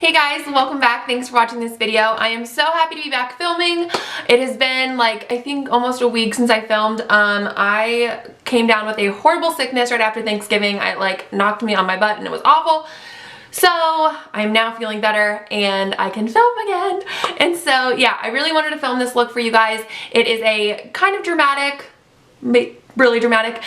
Hey guys, welcome back. Thanks for watching this video. I am so happy to be back filming. It has been like, I think almost a week since I filmed. I came down with a horrible sickness right after Thanksgiving. It knocked me on my butt and it was awful. So I'm now feeling better and I can film again. And so yeah, I really wanted to film this look for you guys. It is a kind of dramatic, really dramatic,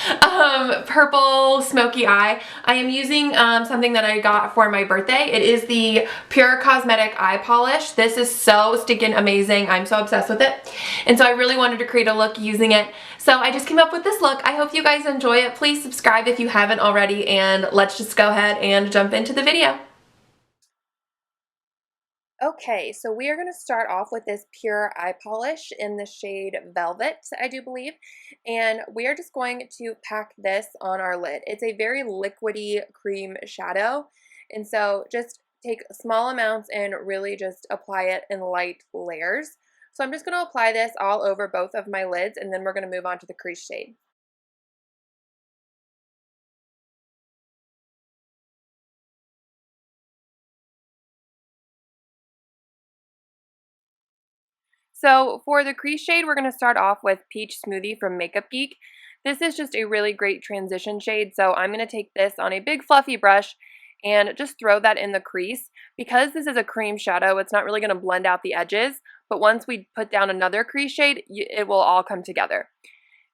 purple smoky eye. I am using something that I got for my birthday. It is the Pur Cosmetics Eye Polish. This is so stinking amazing. I'm so obsessed with it. And so I really wanted to create a look using it. So I just came up with this look. I hope you guys enjoy it. Please subscribe if you haven't already, and let's just go ahead and jump into the video. Okay, so we are going to start off with this Pure eye polish in the shade Velvet, I do believe, and we are just going to pack this on our lid. It's a very liquidy cream shadow, and so just take small amounts and really just apply it in light layers. So I'm just going to apply this all over both of my lids, and then we're going to move on to the crease shade. So for the crease shade, we're going to start off with Peach Smoothie from Makeup Geek. This is just a really great transition shade, so I'm going to take this on a big fluffy brush and just throw that in the crease. Because this is a cream shadow, it's not really going to blend out the edges, but once we put down another crease shade, it will all come together.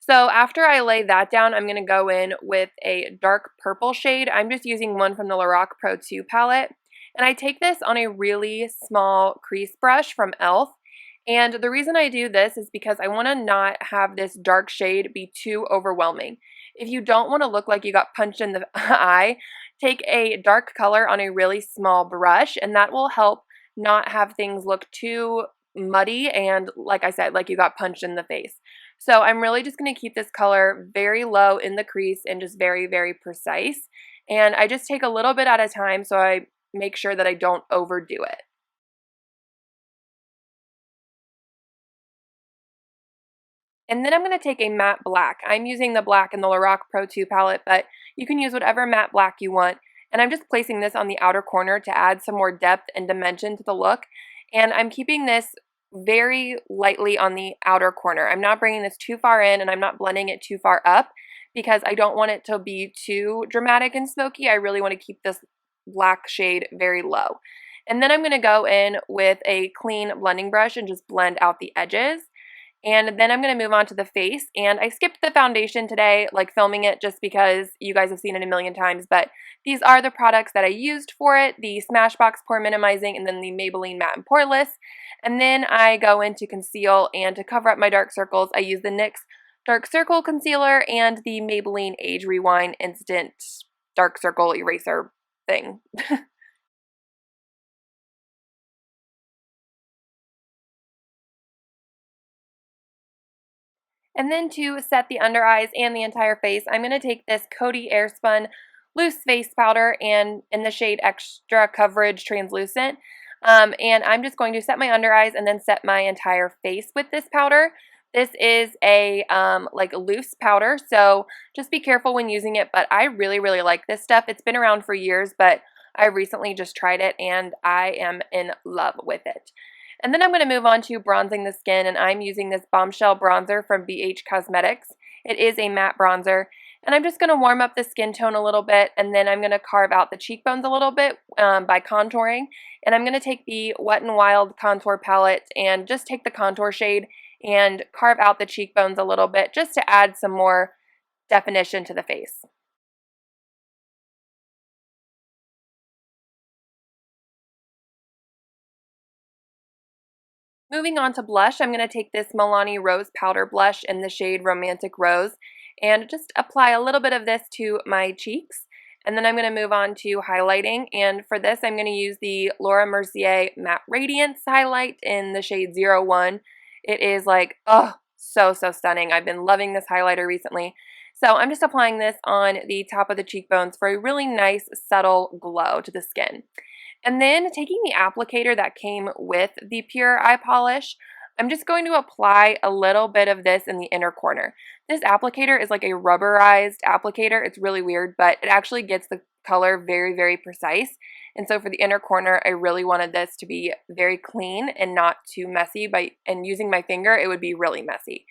So after I lay that down, I'm going to go in with a dark purple shade. I'm just using one from the Lorac Pro 2 palette, and I take this on a really small crease brush from e.l.f. And the reason I do this is because I want to not have this dark shade be too overwhelming. If you don't want to look like you got punched in the eye, take a dark color on a really small brush, and that will help not have things look too muddy and, like I said, like you got punched in the face. So I'm really just going to keep this color very low in the crease and just very, very precise. And I just take a little bit at a time so I make sure that I don't overdo it. And then I'm going to take a matte black. I'm using the black in the Lorac Pro 2 palette, but you can use whatever matte black you want. And I'm just placing this on the outer corner to add some more depth and dimension to the look. And I'm keeping this very lightly on the outer corner. I'm not bringing this too far in, and I'm not blending it too far up because I don't want it to be too dramatic and smoky. I really want to keep this black shade very low. And then I'm going to go in with a clean blending brush and just blend out the edges. And then I'm going to move on to the face, and I skipped the foundation today, like filming it, just because you guys have seen it a million times, but these are the products that I used for it, the Smashbox Pore Minimizing, and then the Maybelline Matte and Poreless. And then I go into conceal, and to cover up my dark circles, I use the NYX Dark Circle Concealer and the Maybelline Age Rewind Instant Dark Circle Eraser thing. And then to set the under eyes and the entire face, I'm going to take this Coty Airspun Loose Face Powder and in the shade Extra Coverage Translucent. And I'm just going to set my under eyes and then set my entire face with this powder. This is a like a loose powder, so just be careful when using it, but I really, really like this stuff. It's been around for years, but I recently just tried it and I am in love with it. And then I'm going to move on to bronzing the skin, and I'm using this Bombshell bronzer from Beige Cosmetics. It is a matte bronzer, and I'm just going to warm up the skin tone a little bit, and then I'm going to carve out the cheekbones a little bit by contouring. And I'm going to take the Wet n Wild contour palette and just take the contour shade and carve out the cheekbones a little bit just to add some more definition to the face. Moving on to blush, I'm going to take this Milani Rose Powder Blush in the shade Romantic Rose and just apply a little bit of this to my cheeks. And then I'm going to move on to highlighting, and for this I'm going to use the Laura Mercier Matte Radiance highlight in the shade 01. It is like, oh, so stunning. I've been loving this highlighter recently. So I'm just applying this on the top of the cheekbones for a really nice subtle glow to the skin. And then taking the applicator that came with the Pure eye polish, I'm just going to apply a little bit of this in the inner corner. This applicator is like a rubberized applicator. It's really weird, but it actually gets the color very, very precise. And so for the inner corner, I really wanted this to be very clean and not too messy. And using my finger, it would be really messy.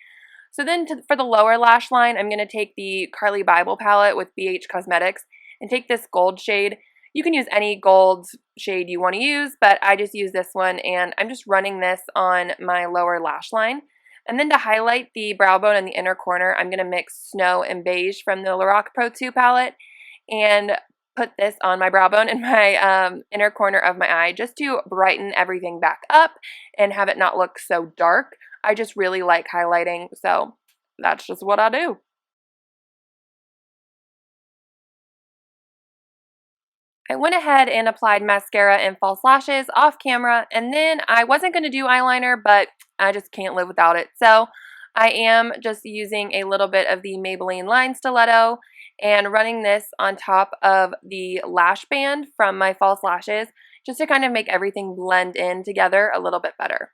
So then for the lower lash line, I'm going to take the Carly Bible palette with BH Cosmetics and take this gold shade. You can use any gold shade you want to use, but I just use this one, and I'm just running this on my lower lash line. And then to highlight the brow bone in the inner corner, I'm going to mix Snow and Beige from the Lorac Pro 2 palette and put this on my brow bone in my inner corner of my eye just to brighten everything back up and have it not look so dark. I just really like highlighting, so that's just what I do. I went ahead and applied mascara and false lashes off camera, and then I wasn't going to do eyeliner, but I just can't live without it. So I am just using a little bit of the Maybelline Line Stiletto and running this on top of the lash band from my false lashes just to kind of make everything blend in together a little bit better.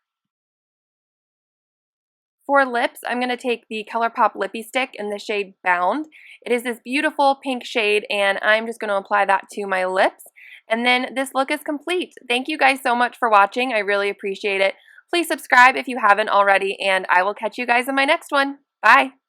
For lips, I'm going to take the ColourPop Lippie Stick in the shade Bound. It is this beautiful pink shade, and I'm just going to apply that to my lips. And then this look is complete. Thank you guys so much for watching. I really appreciate it. Please subscribe if you haven't already, and I will catch you guys in my next one. Bye!